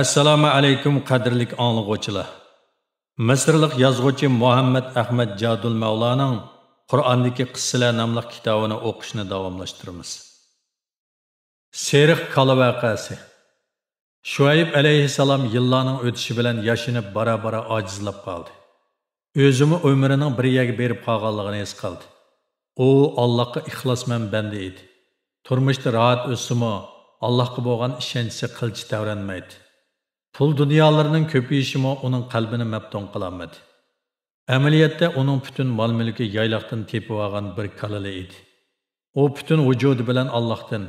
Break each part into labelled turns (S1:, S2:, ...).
S1: Assalomu alaykum qadrlik anglag'uvchilar. Misrlik yozuvchi Muhammad Ahmad Jadul Mavlaning Qur'ondagi qissalar nomli kitobini o'qishni davomlashtiramiz. Seriq kala vaqasi. Shuayb alayhissalom yillarning o'tishi bilan yashinib bara-bara ojizlab qoldi. O'zimi umrining bir yaga berib qolganligini his qildi. U Allohga ixlosmand banda edi. Turmushda rahat o'simi, Allohga bo'lgan ishonchi qilchi davranmaydi. Pul dunyolarının köpeyişimi onun qalbini məftun qılanmadı. Əməliyyatda onun bütün mal-mülkü yaylaqdan tepib alğan bir kalalı idi. O bütün vücudu bilan Allah'tan,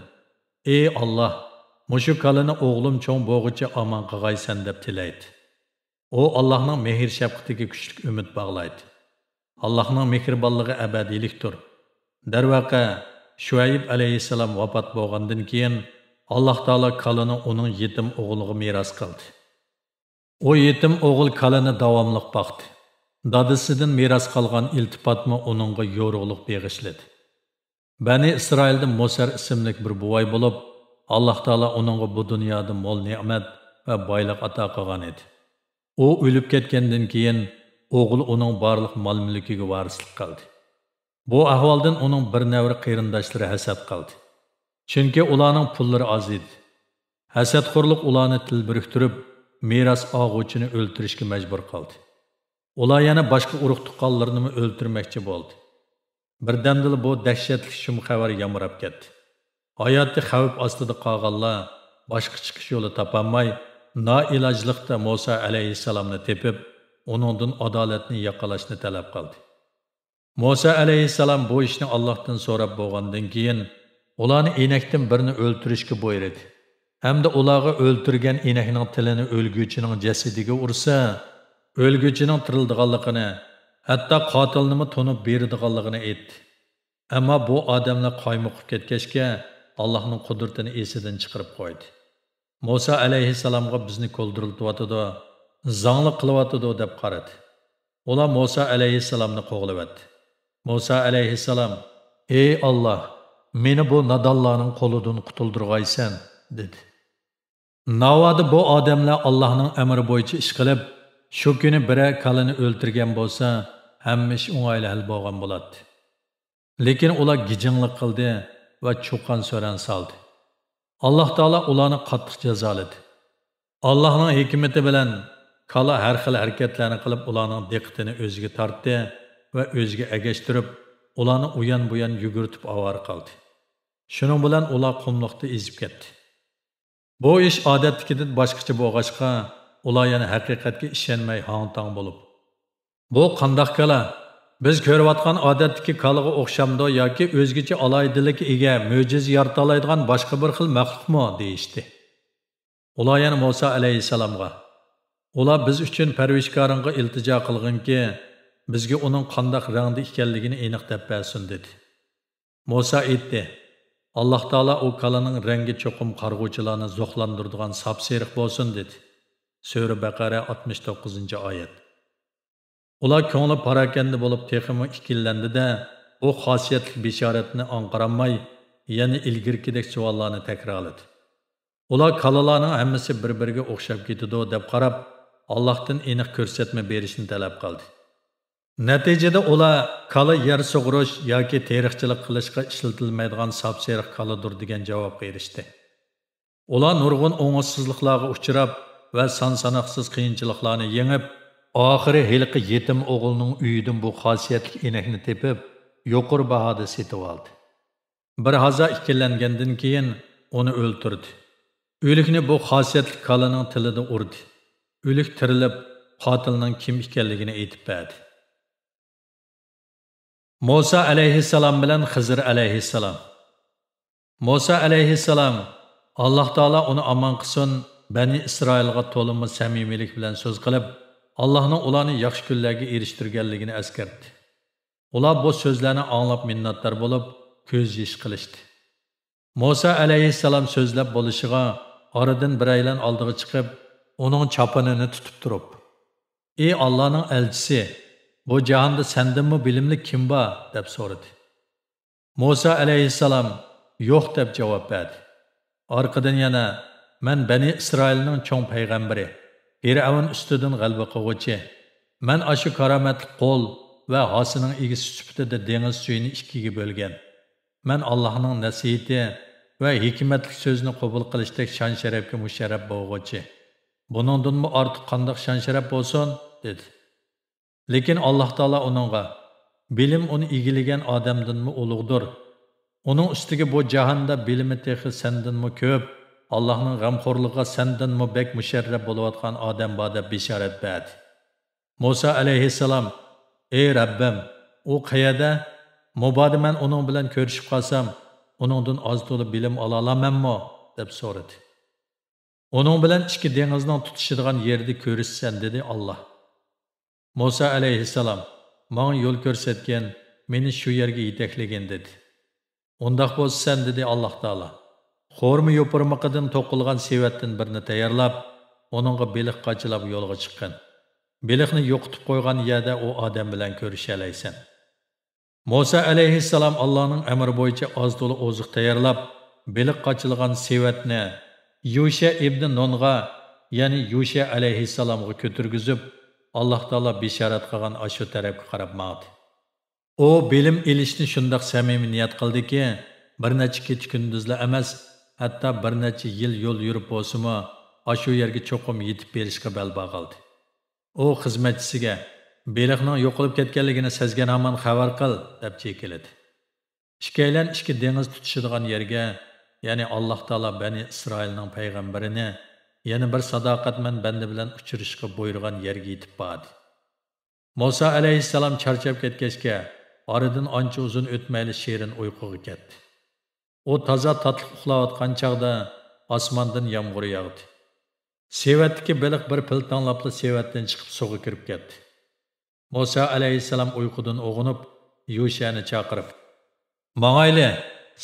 S1: "Ey Allah, muşu kalını oğlum çoğun boğucu aman qıgaysan" deb tilaydı. O Allah'ın mehir şəfqatiga küçlük ümid bağlaydı. Allah'ın mehribanlığı əbədilikdir. Darvaqa Şuayb aleyhisselam vafot bo'lgandan keyin Allah Taala kalını onun yetim oğluğa miras qildi. O yetim oğul kalını davamlıq baxdı. Dadısıdan miras qalğan iltifatmı onunğa yorug'liq beg'ishladi. Bani İsrail'da Musar ismli bir buvay bo'lib, Allah Taala onunğa bu dunyoda mol ne'mat va boylik ato qilgan edi. O o'lib ketgandan keyin oğul onun barliq mol-mulkiga varislik qildi. Bu ahvoldan onun bir navri qarindoshlari hasad qildi. Chunki ularning pullari oz edi. Hasadxo'rlik ularni til biriktirib, miras og'uvchini o'ltirishga majbur qildi. Ular yana boshqa urug' tuqqanlarni o'ltirmoqchi bo'ldi. Birdamdil bu dahshatli shum xabar yamrab ketdi. Hayotda xavf ostida qolganlar boshqa chiqish yo'li topolmay, noilojlikda Musa alayhissalomni tepib, uningdan adolatni yaqalashni talab qildi. Musa alayhissalom bu ishni Allohdan so'rab bo'lgandan keyin ularni enakdan birini o'ltirishga buyurdi. Hamda ularga o'ltirgan enakning tilini o'lguvchining jasadiga ursa, o'lguvchining tirildiganligini, hatto qotilni tunib beradiganligini aytdi. Ammo bu odamlar qaymoqib ketgachga Allohning qudratini esidan chiqarib qo'ydi. Musa alayhissalomga bizni ko'ldiriltiyotidi, zangli qilyotidi deb qaradi. Ular Musa alayhissalomni qo'g'lavadi. Musa alayhissalom: "Ey Alloh, meni bu nadonlarning qo'lidan qutuldirg'aysan" dedi. Navoda bu odamlar Allohning amri bo'yicha ish qilib, shu kuni biri kalini o'ltirgan bo'lsa, hamma ish o'ng'ayli hal bo'lgan bo'ladi. Lekin ular gijinglik qildi va cho'qon so'ran soldi. Alloh taolo ularni qattiq jazoladi. Allohning hikmati bilan kala har xil harakatlarni qilib ularning diqqatini o'ziga tortdi va o'ziga agashtirib, ularni uyan-buyan yugurtib avor qildi. Shuning bilan ular qumliqda ezib ketdi. Bu ish odatdagidan boshqacha bo'lg'achqa, ular yana haqiqatga ishonmay hang-tang bo'lib. Bu qandoq kala? Biz ko'rayotgan odatdagi kalaga o'xshamdi yoki o'zgacha aloyidalik ega, mo'jiza yarata oladigan boshqa bir xil maxluqmi deyishdi. Ular yana Musa alayhissalomga: "Ular biz uchun Parvarishgoringga iltijo qilganki, bizga uning qandoq rangda ekanligini aniq deb bersin" dedi. Musa aytdi: "Alloh taolo u kalaning rangi cho'qim qarg'uvchilarni zo'qlandiradigan sapsariq bo'lsin" dedi. Sura Baqara 69-oyat. Ular ko'ngli parakanda bo'lib texmi ikkilandida, bu xosiyatli bishoratni anqaramay, yana ilgirkidek savollarni takrorladi. Ular kalalarning hammasi bir-biriga o'xshab ketadi deb qarab, Allohdan aniq ko'rsatma berishni talab qildi. Natijada ular kala yer sug'urish yoki teriqchilik qilishga ishlatilmaydigan sapsariq kaladir degan javobga erishdi. Ular nurg'un o'ng'izsizliklarga uchrab va son-sanoqsiz qiyinchiliklarni yengib, oxiri hilqi yetim o'g'ilning uyidan bu xosiyatli enakni tepib, yuqori bahoda setib oldi. Bir hazo ikkilangandan keyin uni o'ltirdi. O'likni bu xosiyatli kalaning tilida urdi. O'lik tirilib, qotilning kim ekanligini aytib berdi. Musa alayhissalom bilan Xizr alayhissalom. Musa alayhissalom Alloh taolo uni omon qilsin, Bani Isroilga to'liq samimiylik bilan so'z qilib, Allohning ularni yaxshi kunlarga erishtirganligini eskartdi. Ular bu so'zlarni anglab minnatdor bo'lib, ko'z yish qilishdi. Musa alayhissalom so'zlab bo'lishiga oradan biraylan oldiga chiqib, uning chopinini tutib turib: "Ey Allohning elchisi, bu jahonda sendinmi bilimli kim bor?" deb so'radi. Musa alayhissalom yo'q deb javob berdi. Arkadan yana men Bani İsrailning cho'ng payg'ambari, Fir'avn ustidan g'alaba qilguvchi. Men ashu karomatli qo'l va hosining egisi sifatida dengiz suyini ikkiga bo'lgan. Men Allohning nasihati va hikmatli so'zni qabul qilishdek shon sharafga musharraf bo'lguvchi. Buningdanmi ortiq qandoq shon sharaf bo'lsin, dedi. Lekin Alloh taolo uningga bilim uni egilagan odamdanmi ulug'dir. Uning ustiga bu jahonda bilimi texi sendanmi ko'p, Allohning g'amxo'rligiga sendanmi bek musharraf bo'layotgan odam bor deb bishorat berdi. Musa alayhissalom: "Ey Rabbim, u qayerda? Mubodi men uning bilan ko'rishib qolsam, uningdan oz to'la bilim ola olamanmi?" deb so'radi. "Uning bilan ikki dengizning tutishadigan yerda ko'rishsan", dedi Alloh. Musa alayhissalom: "Menga yo'l ko'rsatgan, meni shu yerga yetaklagan", dedi. "Undaq bo'lsa sen", dedi Alloh taolo, "xo'rma yo'pirmoqidan to'qilgan sevatdan birini tayyorlab, uningga beliq qochilab yo'lga chiqqan. Beliqni yo'qitib qo'ygan yerda u odam bilan ko'risha olaysan." Musa alayhissalom Allohning amri bo'yicha oz to'la oziq tayyorlab, beliq qochilgan sevatni Yusha ibn Nunga, ya'ni Yusha alayhissalomga ko'targizib, Alloh taolo bishorat qilgan ashu tarafga qarab maqdi. U bilim ilishni shundoq samimiy niyat qildiki, bir necha kecha kunduzlar emas, hatto bir necha yil yo'l yurib bo'lsa-mu, ashu yerga cho'qim yetib berishga bel bog'ildi. U xizmatchisiga beliqning yo'qolib ketganligini sezgan hamon xabar qil deb chekiladi. Ikkalan ikki dengiz tutishadigan yerga, ya'ni Alloh taolo Bani Isroilning payg'ambarini yana bir sadoqatman banda bilan uchrashishga buyurgan yerga yetib bordi. Musa alayhissalom charchab ketgachga, oradan ancha uzun o'tmayli shirin uyquga ketdi. U toza tatliq uxlayotgan chog'da osmondan yomg'ir yog'di. Sevatdagi beliq bir piltonlabli sevatdan chiqib suvga kirib ketdi. Musa alayhissalom uyqudan uyg'onib, Yushani chaqirib, "Mangayli,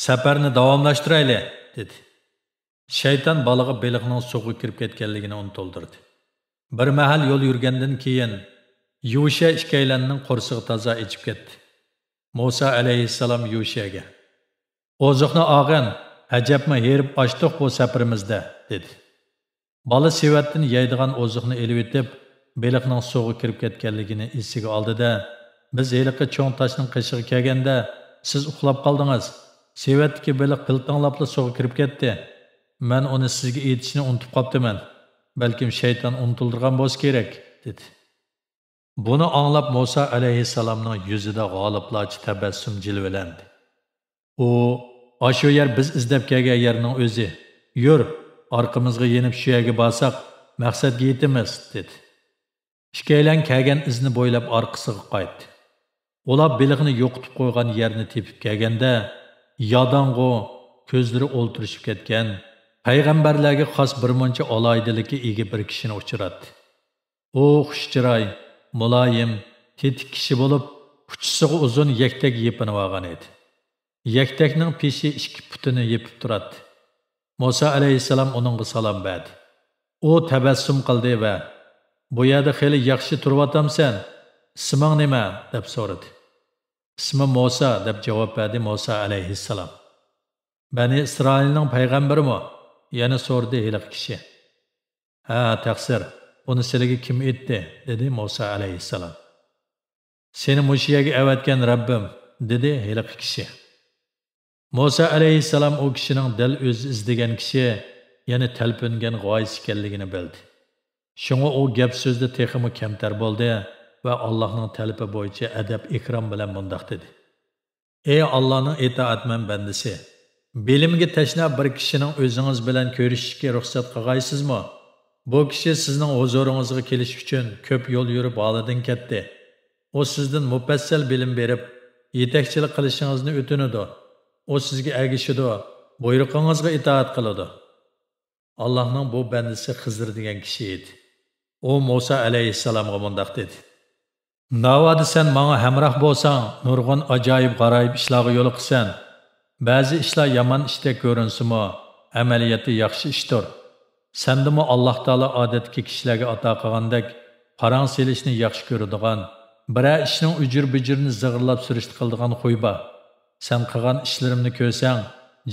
S1: safarni davomlashtirayli", dedi. Shayton baliga beliqning suvga kirib ketganligini unuttirdi. Bir mahal yo'l yurgandan keyin Yusha ikkalanning qo'rsig'i toza ichib ketdi. Musa alayhissalom Yushaga: "Oziqni olgin, ajabmi herib ochdiq bu safarimizda", dedi. Bola sevatdan yeydigan oziqni elib etib, beliqning suvga kirib ketganligini esiga oldida, "Biz heliqi cho'ng toshning qishig'iga kelganda, siz uxlab qoldingiz. Sevatdagi beliq piltonlabli suvga kirib ketdi. Men uni sizga aytishni unutib qoptiman. Balkim shayton unutildirgan bo'lsa kerak", dedi. Buni anglab Musa alayhissalomning yuzida g'oliblarcha tabassum jilvalandi. U: "Ashu yer biz izlab kelgan yerning o'zi. Yur, orqamizga yenib shu yerga borsak, maqsadga yetamiz", dedi. Ikkalan kelgan izni bo'ylab orqasiga qaytdi. Ular beliqni yo'qitib qo'ygan yerni tepib kelganda, yodong'u ko'zlari o'ltirishib ketgan, payg'ambarlarga xos bir muncha oloydilikka ega bir kishini uchratdi. U xushchiroy, muloyim, tetik kishi bo'lib, uchisiga uzun yaktak yepinib olgan edi. Yaktakning peshi ikki putini yepib turadi. Musa alayhissalom uningga salom berdi. U tabassum qildi va "Bu yerda xeli yaxshi turyotamsan? Isming nima?" deb so'radi. "Ismim Musa", deb javob berdi Musa alayhissalom. "Bani Isroilning payg'ambarimi?" yana so'radi heliq kishi. "Ha, taqsir. Uni sizlarga kim aytdi?" dedi Musa alayhissalom. "Seni mushiyaga avatgan Rabbim", dedi heliq kishi. Musa alayhissalom u kishining dil o'zi izlagan kishi, ya'ni talpingan g'oyis ekanligini bildi. Shunga u gap so'zda texmi kamtar bo'ldi va Allohning talabi bo'yicha adab ikrom bilan mundoq dedi: "Ey Allohning itoatman bandasi, bilimga tashna bir kishining o'zingiz bilan ko'rishishga ruxsat qilgaysizmi? Bu kishi sizning huzuringizga kelish uchun ko'p yo'l yurib holidan ketdi. U sizdan mufassal bilim berib, yetakchilik qilishingizni o'tinadi. U sizga agishidi, buyruqingizga itoat qiladi." Allohning bu bandasi Xizr degan kishi edi. U Musa alayhissalomga mundoq dedi: "Navoda sen menga hamroh bo'lsang, nurg'un ajoyib g'aroyib ishlarga yo'l qilsan. Ba'zi ishlar yomon ishdek ko'rinsimi, amaliyoti yaxshi ishdir. Sendimi Alloh taolo odatdagi kishilarga ato qilgandek parang selishni yaxshi ko'radigan, biror ishning ujur-bujurni zig'irlab surishti qiladigan xuy bor. Sen qilgan ishlarimni ko'rsang,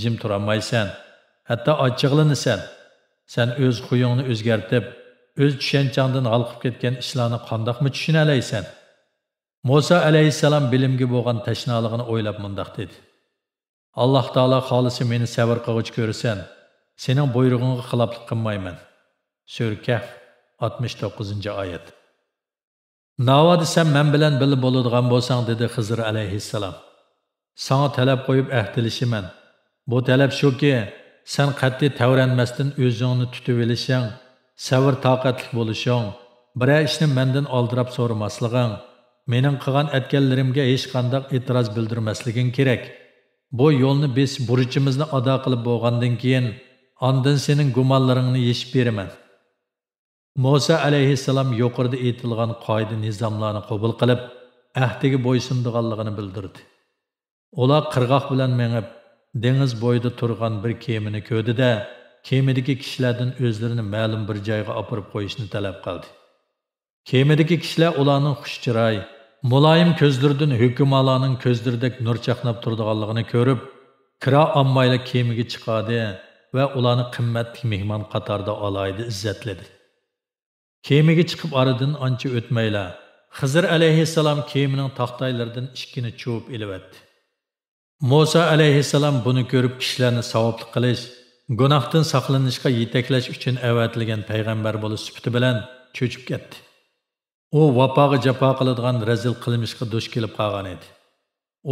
S1: jim turolmaysan, hatto achchiqlanasan. Sen öz huyungni o'zgartib, öz tushanchangdan halqib ketgan ishlarni qandoqmi tushunalaysan? Musa alayhissalom bilimga bo'lgan tashnaligini o'ylab mundoq dedi. Alloh taolo xolisi meni sabr qilg'ich ko'rsan, sening buyrug'ingga xiloflik qilmayman. Sura Kahf 69-oyat. Navoda sen men bilan birga bo'ladigan bo'lsang dedi Xizr alayhissalom. Sana talab qo'yib ahdilishiman. Bu talab shuki, sen qat'iy tavranmasdan o'zingni tutib olishing, sabr toqatli bo'lishing, biror ishni mendan oldirab so'ramasliging, mening qilgan atganlarimga hech qanday e'tiroz bildirmasliging kerak. Bu yo'lni biz burchimizni ado qilib bo'lgandan keyin, ondan sening gumonlaringni yechib beraman. Musa alayhissalom yuqorida aytilgan qoida nizomlarni qabul qilib, ahdiga bo'ysundiganligini bildirdi. Ular qirg'oq bilan mengib, dengiz bo'yida turgan bir kemini ko'rdi-da, kemidagi kishilardan o'zlarini ma'lum bir joyga olib qo'yishni talab qildi. Kemidagi kishilar ularning xushchiroy, muloyim ko'zlaridan hukmronlarning ko'zlaridek nur chaqnab turganligini ko'rib, kira olmayla kemiga chiqadi va ularni qimmatli mehmon qatorida alayda izzatladi. Kemiga chiqib oradan ancha o'tmayla, Xizr alayhissalom kemining taxtaylaridan ikkini chuvib elibdi. Musa alayhissalom buni ko'rib kishilarni savobli qilish, gunohdan saqlanishga yetaklash uchun avatilgan payg'ambar bo'lish sifati bilan cho'chib ketdi. U vafoga jafo qiladigan razil qilmishga duch kelib qolgan edi.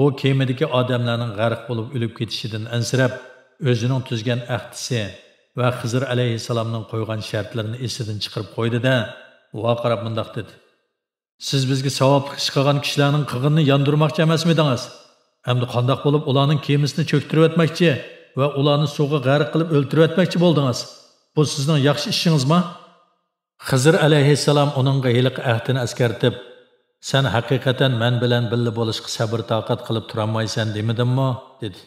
S1: U kemidagi odamlarning g'arq bo'lib o'lib ketishidan ansirab, o'zining tuzgan ahdisi va Xizr alayhissalomning qo'ygan shartlarini esidan chiqarib qo'ydi-da, vaqirab mundoq dedi. Siz bizga savobli ish qilgan kishilarning qig'inini yondirmoqchi emasmidingiz? Hamda qandoq bo'lib ularning kemisini cho'ktirib o'tmoqchi va ularni suvga g'arq qilib o'ltirib o'tmoqchi bo'ldingiz? Bu sizning yaxshi ishingizmi? Xizr alayhissalom uningga hiliq ahdini askartib, sen haqiqatan men bilan birga bo'lishga sabr toqat qilib turolmaysan demidimmi? dedi.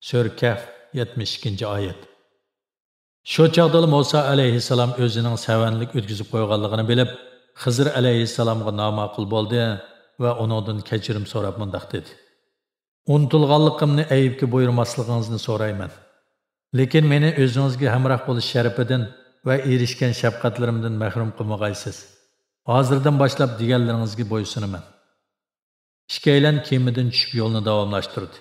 S1: Sura Kahf 72-oyat. Shu chaqda Musa alayhissalom o'zining savanlik o'tkazib qo'yganligini bilib, Xizr alayhissalomga noma'qul bo'ldi va uningdan kechirim so'rab mundoq dedi. Unutilganligimni ayibga buyurmasligingizni so'rayman. Lekin meni o'zingizga hamroh bo'lish sharafidan va erishgan shafqatlarimdan mahrum qilmag'aysiz. Hozirdan boshlab deganlaringizga bo'ysunaman. Ikkalan kemidan tushib yo'lni davomlashtirdi.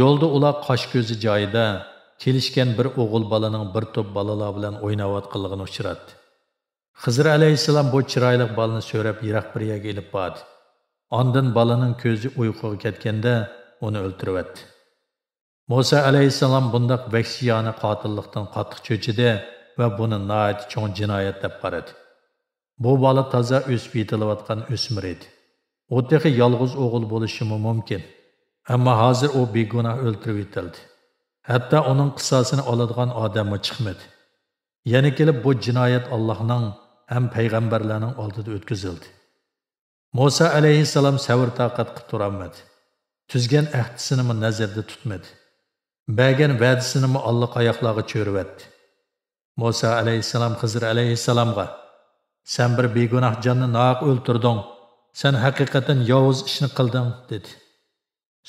S1: Yo'lda ular qosh ko'zi joyida kelishgan bir o'g'il balaning bir to'p balalar bilan o'ynayotganligini uchratdi. Xizr alayhissalom bu chiroyli balani so'rab yiroq bir yerga elib bordi. Ondan balaning ko'zi uyquga ketganda onu o'ltirib etdi. Musa alayhissalom bundaq vahshiyona qotillikdan qattiq cho'chidi va buni nihoyat cho'ng jinoyat deb qaradi. Bu bola toza o'sib yetilayotgan o'smir edi. U texi yolg'iz o'g'il bo'lishi mumkin. Ammo hozir u begunoh o'ltirib yetildi. Hatto uning qissasini oladigan odam chiqmadi. Yana kelib bu jinoyat Allohning ham payg'ambarlarning oldida o'tkazildi. Musa alayhissalom sabr toqat qilib turolmadi. Tuzgan ahdisini nazarda tutmadi. Bergan va'dasini Alloh oyoqlarga cho'rivatdi. Musa alayhissalom Xizr alayhissalomga: "Sen bir begunoh jonni nohaq o'ltirding. Sen haqiqatan yovuz ishni qilding", dedi.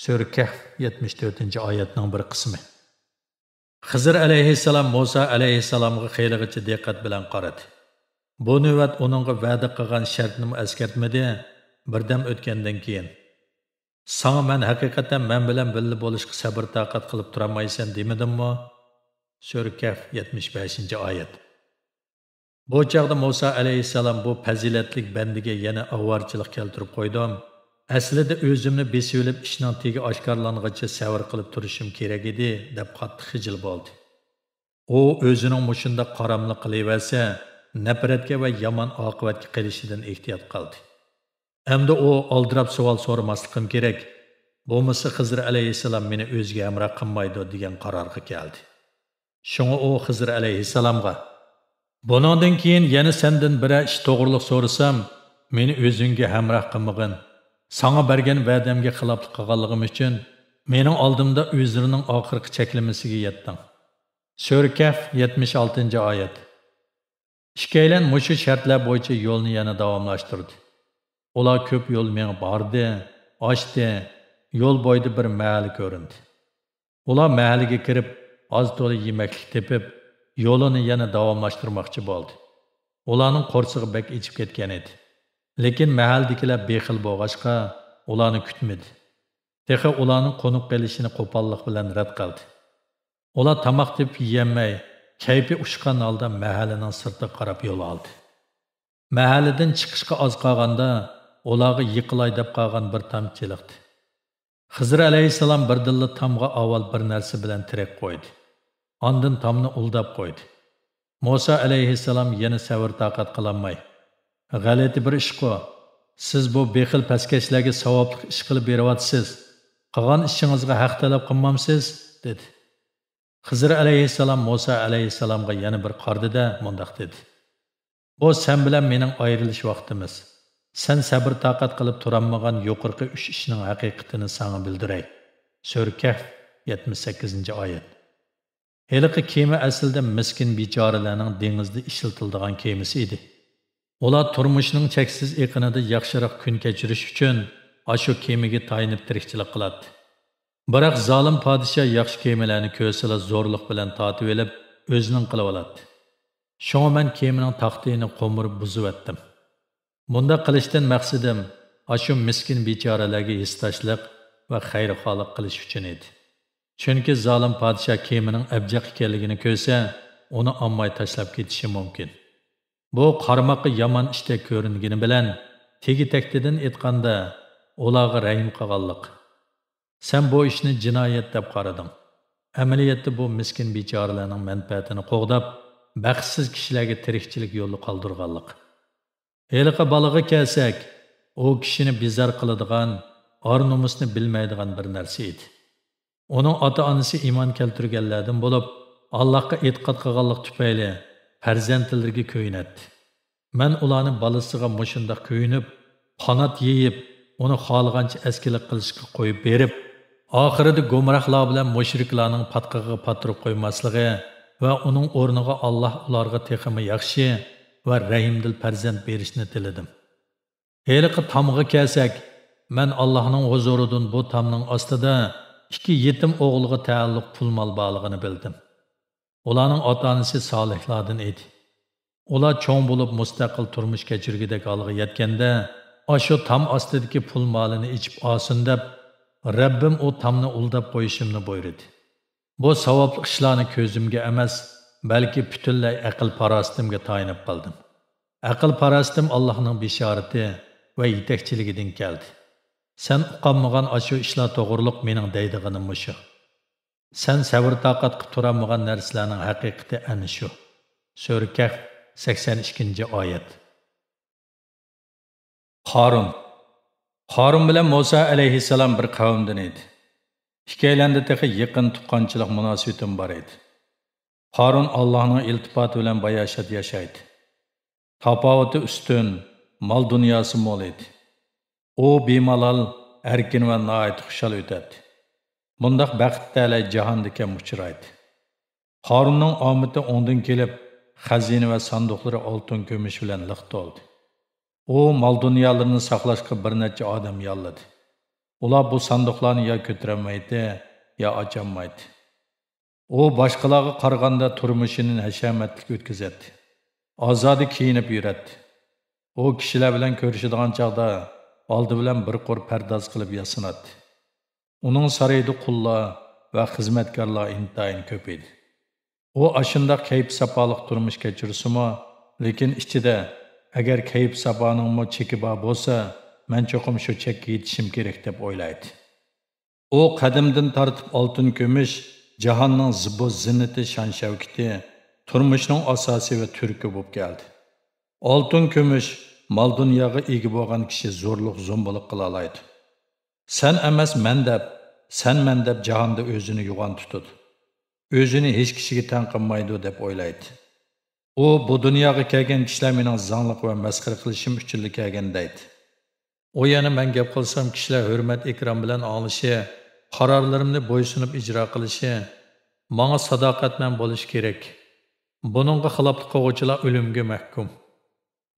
S1: Sura Kahf 74-oyatning bir qismi. Xizr alayhissalom Musa alayhissalomga xeyligacha diqqat bilan qaradi. Bu navbat uningga va'da qilgan shartni askartmadi. Birdam o'tgandan keyin: "Sana men haqiqatan men bilan birga bo'lishga sabr toqat qilib turolmaysan demidimmi?" Sura Kahf 75-oyat. Bu chaqda Musa alayhissalom bu fazilatlik bandiga yana avvarchilik keltirib qo'ydim. Aslida o'zimni besilib ishning tegi oshkorlangacha sabr qilib turishim kerak edi deb qattiq xijil bo'ldi. U o'zining mushunda qaramlik qilaversa, nafratga va yomon oqibatga qilishidan ehtiyot qildi. Endi u oldirab savol so'ramasligim kerak. Bo'lmasa Xizr alayhissalom meni o'ziga hamroh qilmaydi degan qarorga keldi. Shunga u Xizr alayhissalomga: "Bundan keyin yana sendan biror ish to'g'riliq so'rasam, meni o'zingga hamroh qilmag'in. Sana bergan va'damga xiloflik qilganligim uchun mening oldimda o'zlarining oxirgi cheklamasiga yetding." Sura Kahf 76-oyat. Ikkalan mushu shartlar bo'yicha yo'lni yana davomlashtirdi. Ular ko'p yo'l mengib bordi, ochdi, yo'l bo'yida bir mahal ko'rindi. Ular mahalga kirib, oz to'la yemaklik tepib, yo'lini yana davomlashtirmoqchi bo'ldi. Ularning qo'rsig'i bek ichib ketgan edi. Lekin mahaldagilar bexil bo'lg'achqa ularni kutmadi. Texi ularning qo'nib qolishini qo'pollik bilan rad qildi. Ular tamoq deb yeyolmay, kayfi ushgan holda mahallaning sirtiga qarab yo'l oldi. Mahalladan chiqishga oz qolganda ularga yiqilay deb qolgan bir tam chiliqdi. Xizr alayhissalom birdilla tamga avval bir narsa bilan tirak qo'ydi. Ondan tamni uldab qo'ydi. Musa alayhissalom yana savr taqat qilolmay, "G'alati bir ish-ku. Siz bu bexil paskashlarga savobli ish qilib beryapsiz. Qilgan ishingizga haq talab qilmamsiz?" dedi. Xizr alayhissalom Musa alayhissalomga yana bir qardi-da mundaq dedi. "Bu sen bilan mening ayrilish vaqtimiz. Sen sabr taqat qilib turolmagan yuqorqi 3 ishning haqiqatini sana bildiray." Sura Kahf 78-oyat. Heliqi kema aslida miskin bechoralarning dengizda ishlatiladigan kemasi edi. Ular turmushining cheksiz eqinida yaxshiroq kun kechirish uchun ashu kemaga tayinib tirikchilik qiladi. Biroq zolim podshoh yaxshi kemalarni ko'rsala zo'rlik bilan tortib olib, o'zining qilib oladi. Shunga men kemaning taxtini qo'mirib buzib etdim. Bunda qilishdan maqsadim ashu miskin bechoralarga hissashlik va xayrixohlik qilish uchun edi. Chunki zolim podshoh kemaning abjaq ekanligini ko'rsa, uni olmay tashlab ketishi mumkin. Bu qarmoqqa yomon ishda ko'ringani bilan tegi-taktidan aytganda ularga rahim qilganlik. Sen bu ishni jinoyat deb qarading. Amaliyotda bu miskin bechoralarning manfaatini qo'g'dab, baxtsiz kishilarga tirikchilik yo'li qoldirganlik. Heliqi balaga kelsak, u kishini bizar qiladigan, or-nomusni bilmaydigan bir narsa edi. Uning ota-onasi iymon keltirganlardan bo'lib, Allohga e'tiqod qilganlik tufayli farzandlariga ko'ynatdi. Men ularni balasiga mushundaq ko'yinib, qanot yeyib, uni xohlagancha askilik qilishga qo'yib berib, oxirida gumrohlar bilan mushriklarning patqiga patirib qo'ymasligi va uning o'rniga Alloh ularga texmi yaxshi va rahimdil farzand berishni tiladim. Heliqi tamga kelsak, men Allohning huzuridan bu tamning ostida 2 yetim o'g'liga taalluq pul mol borligini bildim. Ularning ota-onasi solihlardan edi. Ular cho'ng bo'lib mustaqil turmush kechirgidek holga yetganda, ashu tam ostidagi pul molini ichib olsin deb, Rabbim u tamni uldab qo'yishimni buyurdi. Bu savobli ishlarni ko'zimga emas, balki butunlay aql parostimga tayinib qoldim. Aql parostim Allohning bishorati va yetakchiligidan keldi. Sen uqanmagan ashu ishlar to'g'riliq mening deydiganim shu. Sen sabr taqat qilib turolmagan narsalarning haqiqati ana shu. Sura Kahf 82-oyat. Harun bilan Musa alayhissalom bir qavmdan edi. Ikkalanda texi yaqin tuqqanchilik munosabatim bor edi. Harun Allohning iltifoti bilan bayashat yashaydi. Tafovati ustun, mol dunyosi mo'l edi. U bemalol, erkin va nihoyat xushal o'tadi. Bundaq baxtli jahonda kam uchraydi. Harunning omati ondan kelib, xazina va sanduqlari oltin kumush bilan liq to'ldi. U mol dunyolarini saqlashga bir necha odam yolladi. Ular bu sanduqlarni ya ko'tarolmaydi, ya ocholmaydi. U boshqalarga qaraganda turmushini hashamatli o'tkazadi. Ozodi kiyinib yuradi. U kishilar bilan ko'rishadigan chaqda oldi bilan bir qo'r pardoz qilib yasanadi. Uning sarayida qullar va xizmatkorlar intayin ko'p edi. U ashundaq kayf sapoliq turmush kechirsimi, lekin ichida agar kayf saponingmi cheki bor bo'lsa, men cho'qim shu chekka yetishim kerak deb o'ylaydi. U qadimdan tortib oltin kumush, jahonning zibu zinnati shan-shavkati, turmushning asosi va turki bo'lib keldi. Oltin kumush mol dunyoga ega bo'lgan kishi zo'rliq zo'mbolik qila oladi. Sen emas men deb, sen men deb jahonda o'zini yo'g'on tutadi. O'zini hech kishiga teng qilmaydi deb o'ylaydi. U bu dunyoga kelgan kishilar mening zanglik va masxara qilishim uchun kelgan deydi. U yana men gap qilsam kishilar hurmat ikrom bilan olishi, qarorlarimni bo'ysunib ijro qilishi, menga sadoqatman bo'lish kerak. Buningga xiloflik qiluvchilar o'limga mahkum.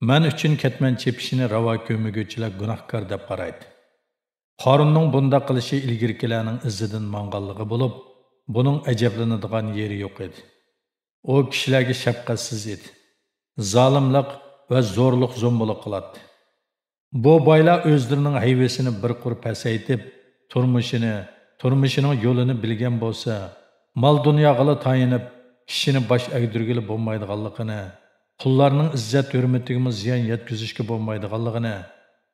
S1: Men uchun ketman chepishini ravo ko'miguvchilar gunohkor deb qaraydi. Harunning bunda qilishi ilgirkilarning izidan manganligi bo'lib, buning ajablanadigan yeri yo'q edi. O kishilarga shafqatsiz edi. Zolimlik va zo'rliq zo'mbuliq qiladi. Bu boylar o'zlarining hayvesini bir qur pasaytib, turmushining yo'lini bilgan bo'lsa, mol dunyoga tayinib, kishini bosh egdirgili bo'lmaydiganligini, qullarning izzat hurmatiga ziyon yetkazishga bo'lmaydiganligini,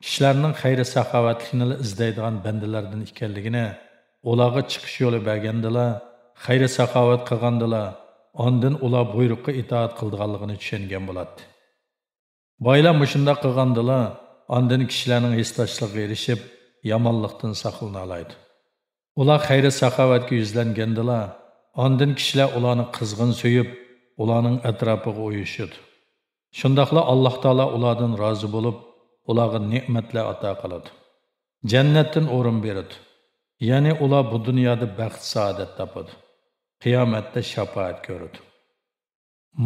S1: kishilarning xayri saxovatligini izlaydigan bandalardan ekanligini, ularga chiqish yo'li bergandilar, xayri saxovat qilgandilar, ondan ular buyruqqa itoat qildiganligini tushungan bo'ladi. Boylar mushunda qilgandilar, ondan kishilarning hislashligiga erishib, yomonlikdan saqlana oladi. Ular xayri saxovatga yuzlangandilar, ondan kishilar ularni qizg'in so'yib, ularning atrofiga o'yishadi. Shundaqla Alloh taolo ulardan rozi bo'lib, ularga ne'matlar ato qiladi. Jannatdan o'rin beradi. Ya'ni ular bu dunyoda baxt saodat topadi. Qiyomatda shafaat ko'radi.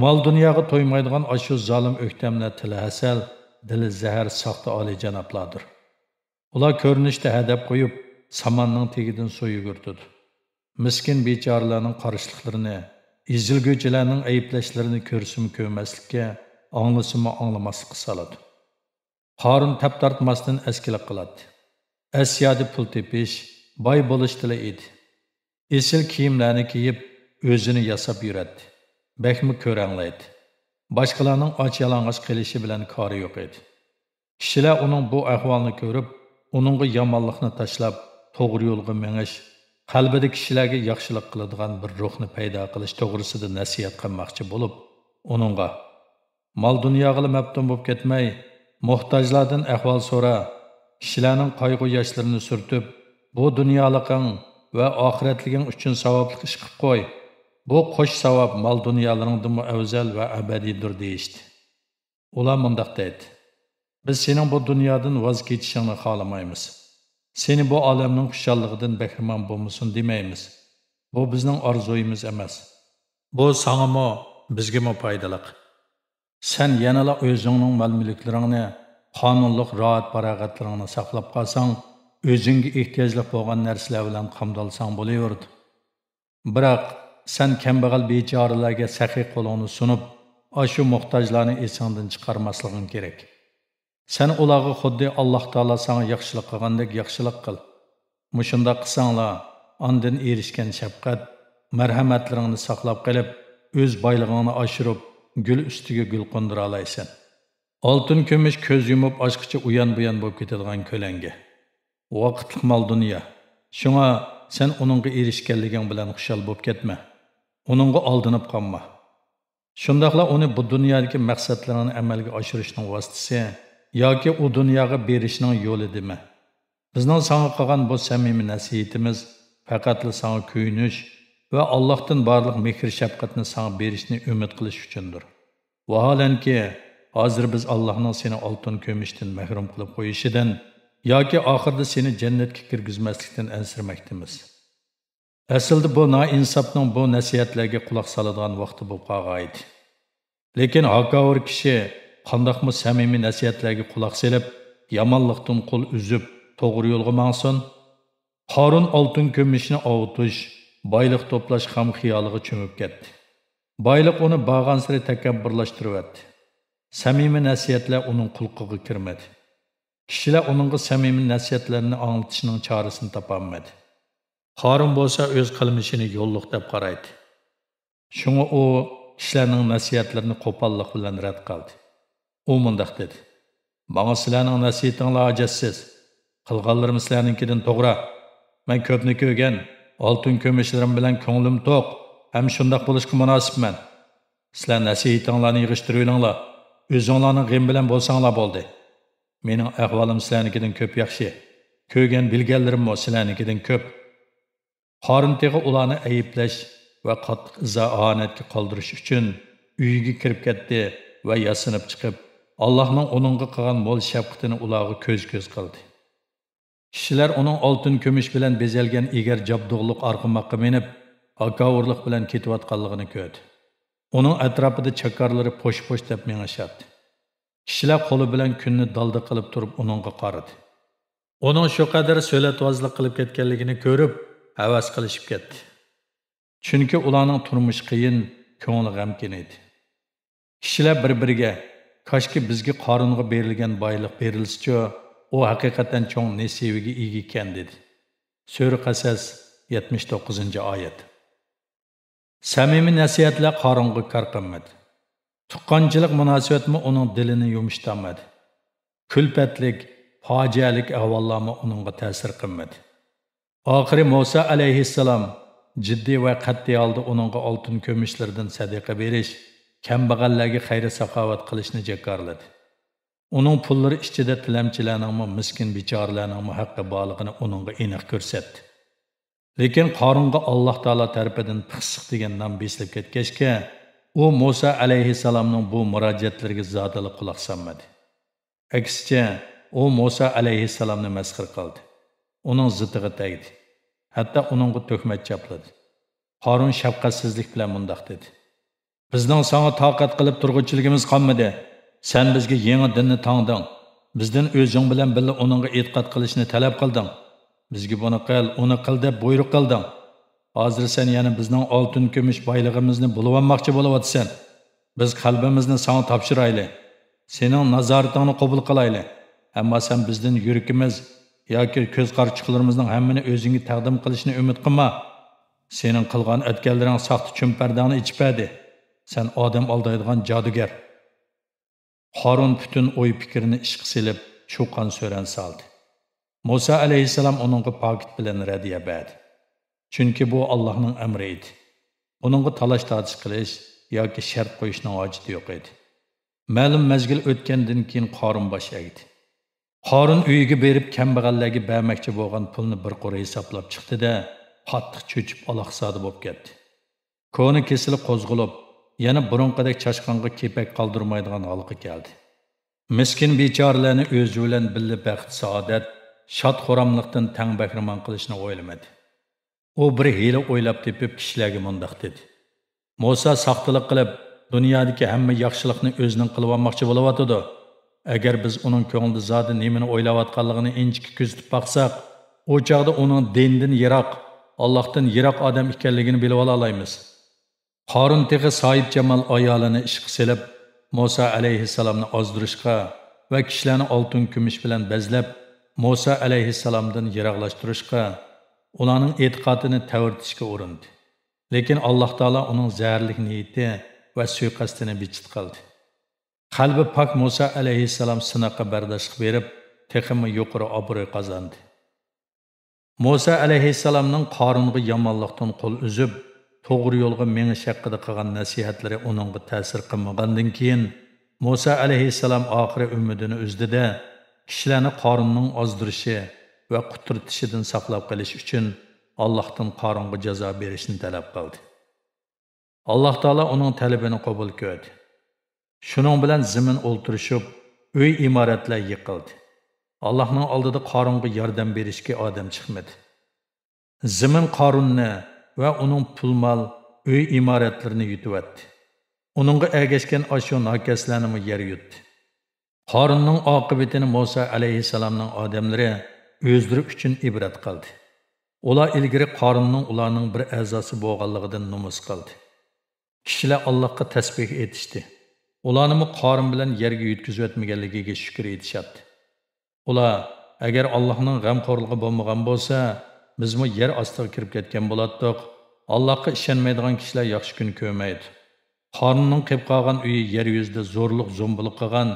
S1: Mol dunyoga to'ymaydigan ashu zolim o'ktamlar tili hasal, dili zahar soxta oliyjanoblardir. Ular ko'rinishda hadab qo'yib, samonning tegidan suv yugurtadi. Miskin bechoralarning qarishliklarini, izilguvchilarning ayblashlarini ko'rsim ko'rmaslikka, anglasimi anglamaslikka soladi. Qorun tap tortmasdan askilik qiladi. Asyodi pul tepish, boy bo'lish tili edi. Esil kiyimlarni kiyib, o'zini yasab yuradi. Bekmi ko'ranglaydi. Boshqalarning och yalang'och qilishi bilan kori yo'q edi. Kishilar uning bu ahvolni ko'rib, uningga yomonlikni tashlab, to'g'ri yo'lga menish, qalbida kishilarga yaxshilik qiladigan bir ruhni paydo qilish to'g'risida nasihat qilmoqchi bo'lib, uningga mol dunyoga mabtun bo'lib ketmay, muhtojlardan ahvol so'ra, kishilarning qayg'u yoshlarini surtib, bu dunyoliqing va oxiratliging uchun savobli ish qilib qo'y. Bu qo'sh savob mol dunyolaringdan afzal va abadiydir deyishdi. Ular mundaq deydi: Biz sening bu dunyodan voz kechishingni xohlamaymiz. Seni bu olamning xushalligidan bahramon bo'lmasin demaymiz. Bu bizning orzuyimiz emas. Bu sangamo, bizgami foydali. Sen yanala o'zingning mol-mulklaringni, qonunliq rohat-farog'atlaringni saqlab qolsang, o'zingga ehtiyojli bo'lgan narsalar bilan qamdalsang bo'laverdi. Biroq sen kambag'al bechoralarga saxiy qo'lingni sunib, ashu muhtojlarni esingdan chiqarmasliging kerak. Sen ularga xuddi Alloh taolo sana yaxshilik qilgandek yaxshilik qil. Mushunda qilsanglar, ondan erishgan shafqat, marhamatlaringni saqlab qilib, o'z boylig'ingni oshirib, gul ustiga gul qondira olaysan. Oltin kumush ko'z yumib ochqicha uyan-buyan bo'lib ketadigan ko'langa. Vaqtlik mol dunyo. Shunga sen uningga erishganliging bilan xushal bo'lib ketma. Uningga aldinib qolma. Shundaqla uni bu dunyodagi maqsadlarini amalga oshirishning vositasi yoki u dunyoga berishning yo'li dema. Bizning sana qilgan bu samimiy nasihatimiz faqat sana kuyinish va Allohdan barliq mehr shafqatni sana berishni umid qilish uchundir. Vaholanki hozir biz Allohning seni oltin ko'mishdan mahrum qilib qo'yishidan yoki oxirida seni jannatga kirgizmaslikdan ansirmoqdamiz. Aslida bu noinsofning bu nasihatlarga quloq soladigan vaqti bo'lib qolgan. Lekin haqqavur kishi qandoqmi samimiy nasihatlarga quloq solib, yomonlikdan qo'l uzib, to'g'ri yo'lga mangsin? Qorun oltin ko'mishni ovutish, boylik to'plash ham xiyoliga cho'mib ketdi. Boylik uni bag'an sari takabburlashtiribdi. Samimiy nasihatlar uning qulqiga kirmadi. Kishilar uningga samimiy nasihatlarni anglitishning chorasini topolmadi. Qorun bo'lsa o'z qilmishini yo'lliq deb qaraydi. Shunga u kishilarning nasihatlarini qo'pollik bilan rad qildi. U mundaq dedi: "Bana sizlarning nasihatinglar ajatsiz. Qilganlarim sizlarninkidan to'g'ri. Men ko'pni ko'rgan, oltin ko'mishlarim bilan ko'nglim to'q, ham shundoq bo'lishga munosibman. Sizlar nasihatinglarni yig'ishtirib olinglar. O'zinglarning g'im bilan bo'lsanglar bo'ldi. Mening ahvolim sizlarnikidan ko'p yaxshi. Ko'rgan bilganlarim sizlarnikidan ko'p." Qorintega ularni ayiblash va qattiq izohanatga qoldirish uchun uyiga kirib ketdi va yasinib chiqib, Allohning uningga qilgan mo'l shafqatini ularga ko'z-ko'z qildi. Kishilar uning oltin kumush bilan bezalgan egar jabdug'liq arqimoqqa minib, hakavurlik bilan ketayotganligini ko'rdi. Uning atrofida chakarlari po'sh-po'sh deb mengashadi. Kishilar qo'li bilan kunni dalda qilib turib uningga qaradi. Uning shu qadar so'latvozlik qilib ketganligini ko'rib, havas qilishib ketdi. Chunki ularning turmush qiyin, ko'ngli g'amkin edi. Kishilar bir-biriga "Qashki bizga Qorunga berilgan boylik berilsa-chi, u haqiqatan cho'ng nasibiga ega ekan" dedi. Sura Qasas 79-oyat. Samimiy nasihatlar Qorunga kar qilmadi. Tuqqanchilik munosabatmi uning dilini yumshatmadi. Kulpatlik, fojialik ahvollarmi uningga ta'sir qilmadi. Oxiri Musa alayhissalom jiddiy va qat'iy holda uningga oltin ko'mishlardan sadaqa berish, kambag'allarga xayr-saxovat qilishni jakorladi. Uning pullari ichida tilamchilarning, miskin bechoralarning haqqi borligini uningga aniq ko'rsatdi. Lekin Qorunga Alloh taolo tarafidan pixsiq degan nom besilib ketgachga, u Musa alayhissalomning bu murojaatlariga zodila quloq solmadi. Aksicha, u Musa alayhissalomni masxir qildi. Uning zitiga tegdi. Hatto uningga tuhmat chapladi. Qorun shafqatsizlik bilan mundoq dedi: "Bizning sana toqat qilib turg'uchiligimiz qolmadi. Sen bizga yangi dinni tangding. Bizdan o'zing bilan birga uningga e'tiqod qilishni talab qilding. Bizga buni qil, uni qil deb buyruq qilding. Hozir sen yana bizning oltin kumush boyligimizni bulib olmoqchi bo'layotsan. Biz qalbimizni sana topshirayli. Sening nazoratingni qabul qilayli. Ammo sen bizdan yurikimiz yoki ko'z qarchiqlarimizning hammani o'zingga taqdim qilishni umid qilma. Sening qilgan o'tganlaring saxta chumpardani ichpadi. Sen odam aldaydigan jodugar." Qorun bütün o'y fikrini ishqa silib, cho'qon so'ran soldi. Musa alayhissalom uningga pokit bilan radiya berdi. Chunki bu Allohning amri edi. Uningga talash tortish qilish yoki shart qo'yishning hojati yo'q edi. Ma'lum mezgil o'tgandan keyin Qorun bosh egdi. Qorun uyiga berib kambag'allarga bermoqchi bo'lgan pulni bir qo'ra hisoblab chiqdi-da, qattiq cho'chib aloqsadi bo'lib ketdi. Ko'ni kesilib qo'zg'alib, yana burunqidek chashqonga kepak qoldirmaydigan holga keldi. Miskin bechoralarni o'zi bilan birga baxt saodat, shod xo'ramlikdan tang bahramon qilishni o'ylamadi. U bir hiyla o'ylab tepib kishilarga mundoq dedi: "Musa saxtalik qilib, dunyodagi hamma yaxshilikni o'zining qilib olmoqchi bo'layotdi. Agar biz uning ko'nglida zodi nimani o'ylayotganligini inchiki kuzatib baqsak, u chaqda uning dindan yiroq, Allohdan yiroq odam ekanligini bilib olaymiz." Qorun tehi sohib Jamal ayolini ishqa silib, Musa alayhissalomni ozdirishga va kishilarni oltin kumush bilan bezlab, Musa alayhissalomdan yiroqlashtirishga, ularning e'tiqodini tavirtishga urindi. Lekin Alloh taolo uning zaharlik niyati va suiqasdini bichit qildi. Qalbi pok Musa alayhissalom sinoqqa bardoshlik berib, texmi yuqori obro' qozondi. Musa alayhissalomning Qorunga yomonlikdan qo'l uzib, to'g'ri yo'lga menish haqida qilgan nasihatlari uningga ta'sir qilmagandan keyin Musa alayhissalom oxiri umidini uzdi-da, kishilarni Qorunning ozdirishi va quturtishidan saqlab qolish uchun Allohdan Qorunga jazo berishni talab qildi. Alloh taolo uning talabini qabul qildi. Shuning bilan zamin o'ltirishib, uy imoratlar yiqildi. Allohning oldida Qorunga yordam berishga odam chiqmadi. Zamin Qorunni va uning pul-mol, uy imoratlarini yutibdi. Uningga ergashgan ashu nokaslarni yer yutdi. Qorunning oqibatini Musa alayhissalomning odamlari o'zlari uchun ibrat qildi. Ular ilgari Qorunning ularning bir a'zosi bo'lganligidan numus qildi. Kishilar Allohga tasbih etishdi. Ularni Qorun bilan yerga yutkazib o'tmaganligiga shukr etishadi. Ular agar Allohning g'amxo'rligi bo'lmagan bo'lsa, bizmi yer ostiga kirib ketgan bo'lardik. Allohga ishonmaydigan kishilar yaxshi kun ko'rmaydi. Qorunning qilib qolgan uyi yer yuzida zo'rliq zo'mbilib qolgan,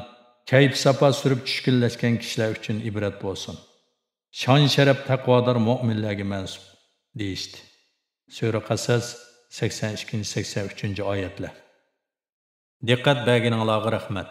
S1: kayf safa surib tushkunlashgan kishilar uchun ibrat bo'lsin. Shon sharaf taqvodor mu'minlarga mansub deyishdi. Sura Qasas 82-83 oyatlar. Diqqat berganingizga rahmat.